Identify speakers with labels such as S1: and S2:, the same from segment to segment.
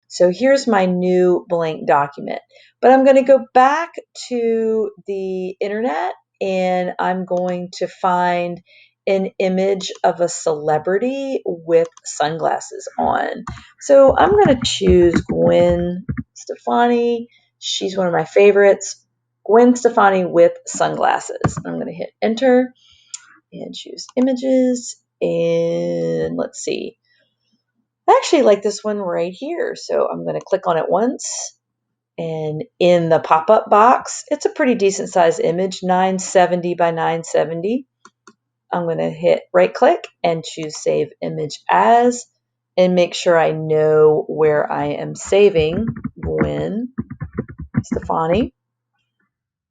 S1: So here's my new blank document. But I'm going to go back to the internet and I'm going to find an image of a celebrity with sunglasses on. So I'm going to choose Gwen Stefani. She's one of my favorites. Gwen Stefani with sunglasses. I'm going to hit enter and choose images. And let's see. I actually like this one right here. So I'm going to click on it once. And in the pop-up box, it's a pretty decent size image, 970 by 970. I'm going to hit right click and choose save image as, and make sure I know where I am saving Gwen Stefani.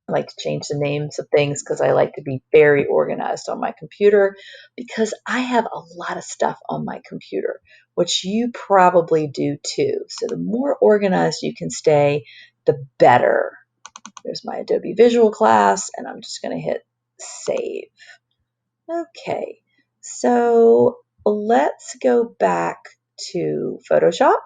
S1: I like to change the names of things because I like to be very organized on my computer because I have a lot of stuff on my computer, which you probably do too. So the more organized you can stay, the better. There's my Adobe Visual class, and I'm just going to hit save. Okay, so let's go back to Photoshop.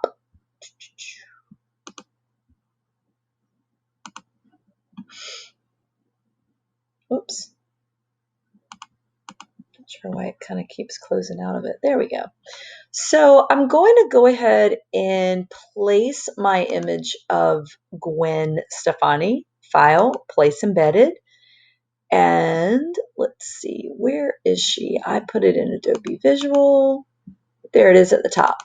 S1: Oops. Not sure why it kind of keeps closing out of it. There we go. So I'm going to go ahead and place my image of Gwen Stefani, file, place embedded. And let's see, where is she? I put it in Adobe Visual. There it is at the top.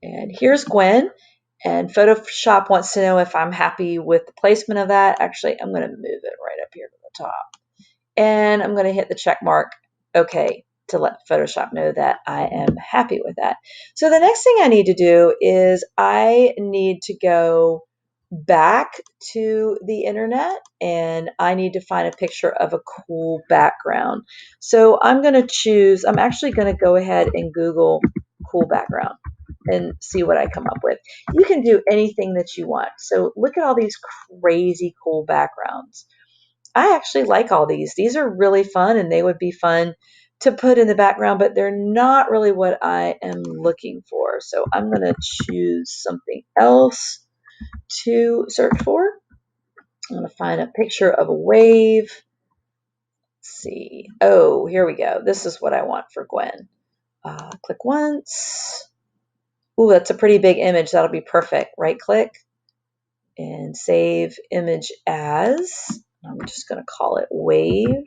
S1: And here's Gwen. And Photoshop wants to know if I'm happy with the placement of that. Actually, I'm going to move it right up here to the top. And I'm going to hit the check mark, OK, to let Photoshop know that I am happy with that. So the next thing I need to do is I need to go back to the internet and I need to find a picture of a cool background. So I'm going to choose, I'm actually going to go ahead and Google cool background and see what I come up with. You can do anything that you want. So look at all these crazy cool backgrounds. I actually like all these. These are really fun and they would be fun to put in the background, but they're not really what I am looking for. So I'm going to choose something else to search for. I'm going to find a picture of a wave. Let's see. Oh, here we go. This is what I want for Gwen. Click once. Ooh, that's a pretty big image. That'll be perfect. Right click and save image as. I'm just going to call it wave.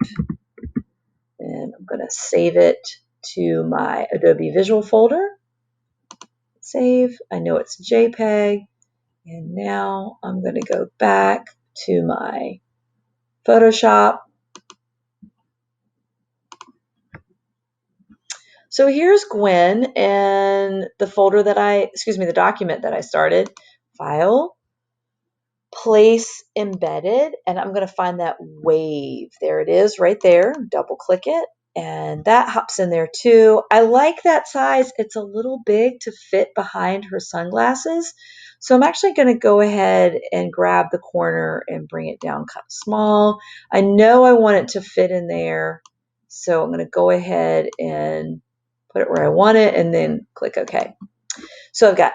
S1: And I'm going to save it to my Adobe Visual folder. Save. I know it's JPEG. And now I'm going to go back to my Photoshop. So here's Gwen and the folder that the document that I started. File, place embedded, and I'm going to find that wave. There it is right there. Double click it. And that hops in there too. I like that size. It's a little big to fit behind her sunglasses. So I'm actually going to go ahead and grab the corner and bring it down kind of small. I know I want it to fit in there. So I'm going to go ahead and put it where I want it and then click OK. So I've got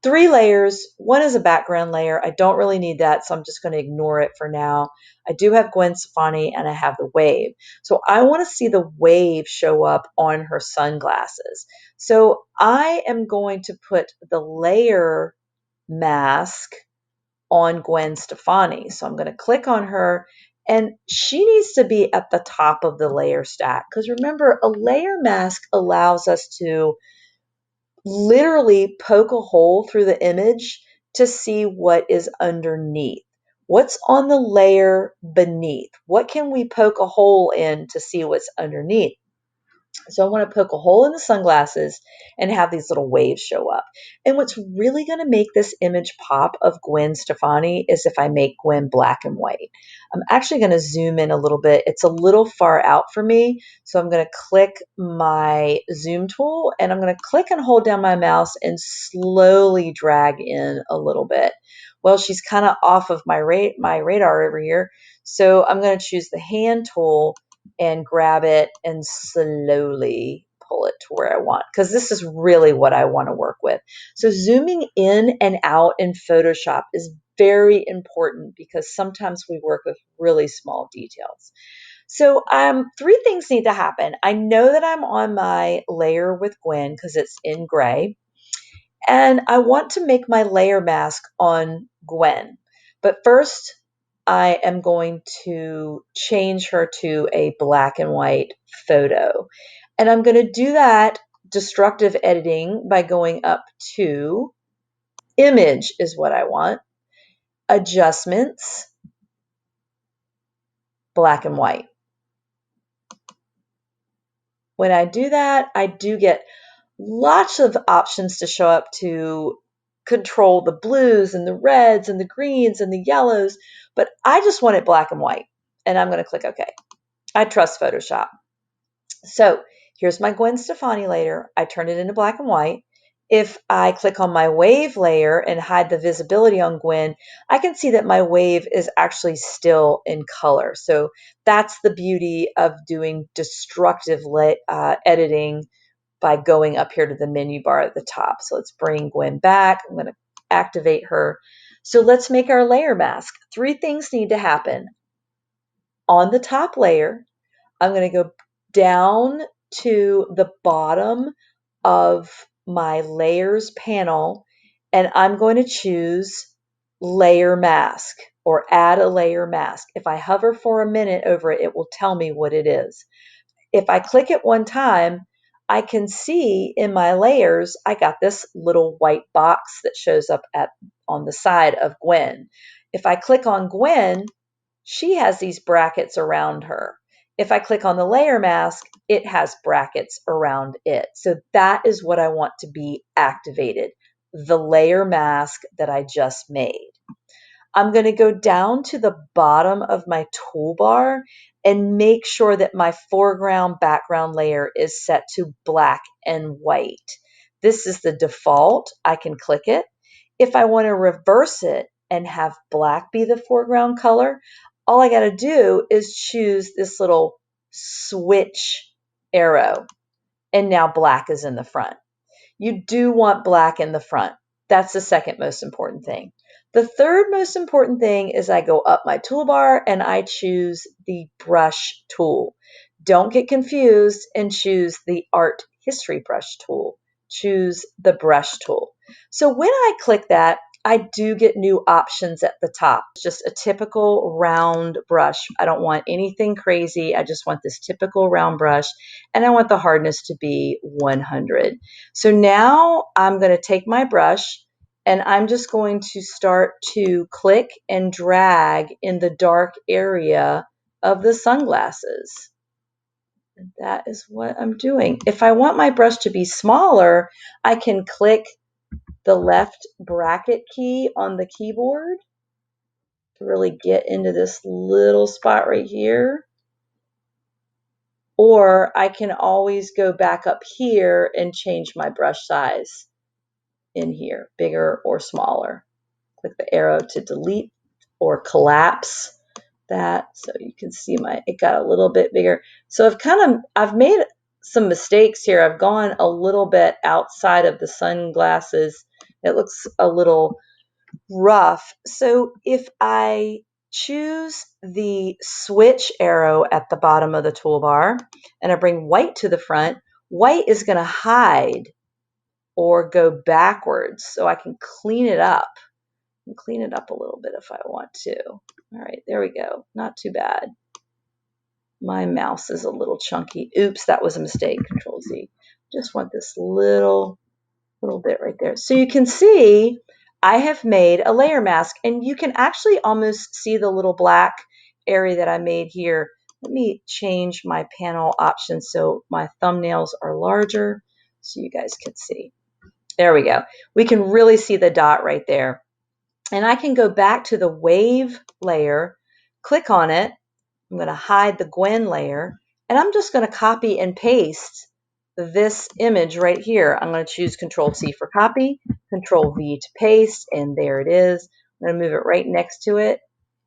S1: 3 layers. One is a background layer. I don't really need that, so I'm just going to ignore it for now. I do have Gwen Stefani and I have the wave. So I want to see the wave show up on her sunglasses. So I am going to put the layer mask on Gwen Stefani. So I'm going to click on her and she needs to be at the top of the layer stack because remember, a layer mask allows us to literally poke a hole through the image to see what is underneath. What's on the layer beneath? What can we poke a hole in to see what's underneath? So I want to poke a hole in the sunglasses and have these little waves show up. And what's really going to make this image pop of Gwen Stefani is if I make Gwen black and white. I'm actually going to zoom in a little bit. It's a little far out for me. So I'm going to click my zoom tool and I'm going to click and hold down my mouse and slowly drag in a little bit. Well, she's kind of off of my radar over here. So I'm going to choose the hand tool and grab it and slowly pull it to where I want, because this is really what I want to work with. So zooming in and out in Photoshop is very important because sometimes we work with really small details. So three things need to happen. I know that I'm on my layer with Gwen because it's in gray. And I want to make my layer mask on Gwen. But first, I am going to change her to a black and white photo. And I'm going to do that destructive editing by going up to image is what I want, adjustments, black and white. When I do that, I do get lots of options to show up to control the blues and the reds and the greens and the yellows, but I just want it black and white, and I'm going to click OK. I trust Photoshop. So here's my Gwen Stefani layer. I turn it into black and white. If I click on my wave layer and hide the visibility on Gwen, I can see that my wave is actually still in color. So that's the beauty of doing destructive editing by going up here to the menu bar at the top. So let's bring Gwen back. I'm going to activate her. So let's make our layer mask. Three things need to happen. On the top layer, I'm going to go down to the bottom of my layers panel, and I'm going to choose layer mask or add a layer mask. If I hover for a minute over it, it will tell me what it is. If I click it one time, I can see in my layers, I got this little white box that shows up on the side of Gwen. If I click on Gwen, she has these brackets around her. If I click on the layer mask, it has brackets around it. So that is what I want to be activated, the layer mask that I just made. I'm going to go down to the bottom of my toolbar and make sure that my foreground background layer is set to black and white. This is the default. I can click it. If I want to reverse it and have black be the foreground color, all I got to do is choose this little switch arrow, and now black is in the front. You do want black in the front. That's the second most important thing. The third most important thing is I go up my toolbar and I choose the brush tool. Don't get confused and choose the art history brush tool. Choose the brush tool. So when I click that, I do get new options at the top. It's just a typical round brush. I don't want anything crazy. I just want this typical round brush, and I want the hardness to be 100. So now I'm going to take my brush and I'm just going to start to click and drag in the dark area of the sunglasses. And that is what I'm doing. If I want my brush to be smaller, I can click the left bracket key on the keyboard to really get into this little spot right here. Or I can always go back up here and change my brush size in here, bigger or smaller. Click the arrow to delete or collapse that so you can see it got a little bit bigger. So I've made some mistakes here. I've gone a little bit outside of the sunglasses. It looks a little rough. So if I choose the switch arrow at the bottom of the toolbar and I bring white to the front, white is going to hide or go backwards, so I can clean it up. Clean it up a little bit if I want to. All right, there we go. Not too bad. My mouse is a little chunky. Oops, that was a mistake. Control Z. Just want this little bit right there. So you can see I have made a layer mask, and you can actually almost see the little black area that I made here. Let me change my panel options so my thumbnails are larger so you guys can see. There we go. We can really see the dot right there. And I can go back to the wave layer, click on it. I'm going to hide the Gwen layer, and I'm just going to copy and paste this image right here. I'm going to choose Control C for copy, Control V to paste, and there it is. I'm going to move it right next to it,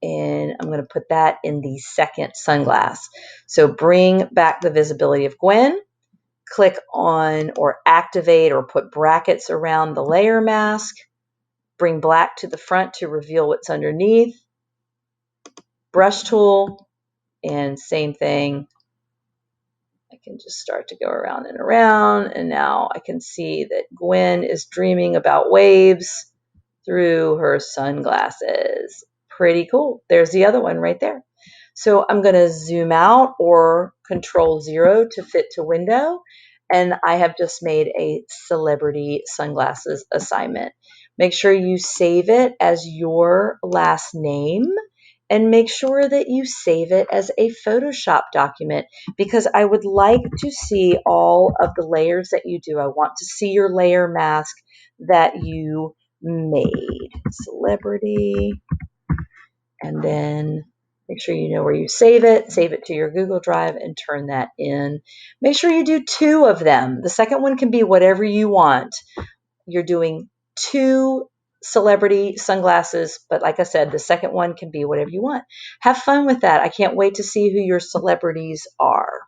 S1: and I'm going to put that in the second sunglass. So bring back the visibility of Gwen, click on or activate or put brackets around the layer mask. Bring black to the front to reveal what's underneath. Brush tool, and same thing. I can just start to go around and around, and now I can see that Gwen is dreaming about waves through her sunglasses. Pretty cool. There's the other one right there. So I'm going to zoom out or Control 0 to fit to window, and I have just made a celebrity sunglasses assignment. Make sure you save it as your last name, and make sure that you save it as a Photoshop document, because I would like to see all of the layers that you do. I want to see your layer mask that you made. Celebrity, and then make sure you know where you save it to your Google Drive and turn that in. Make sure you do 2 of them. The second one can be whatever you want. You're doing 2 celebrity sunglasses, but like I said, the second one can be whatever you want. Have fun with that. I can't wait to see who your celebrities are.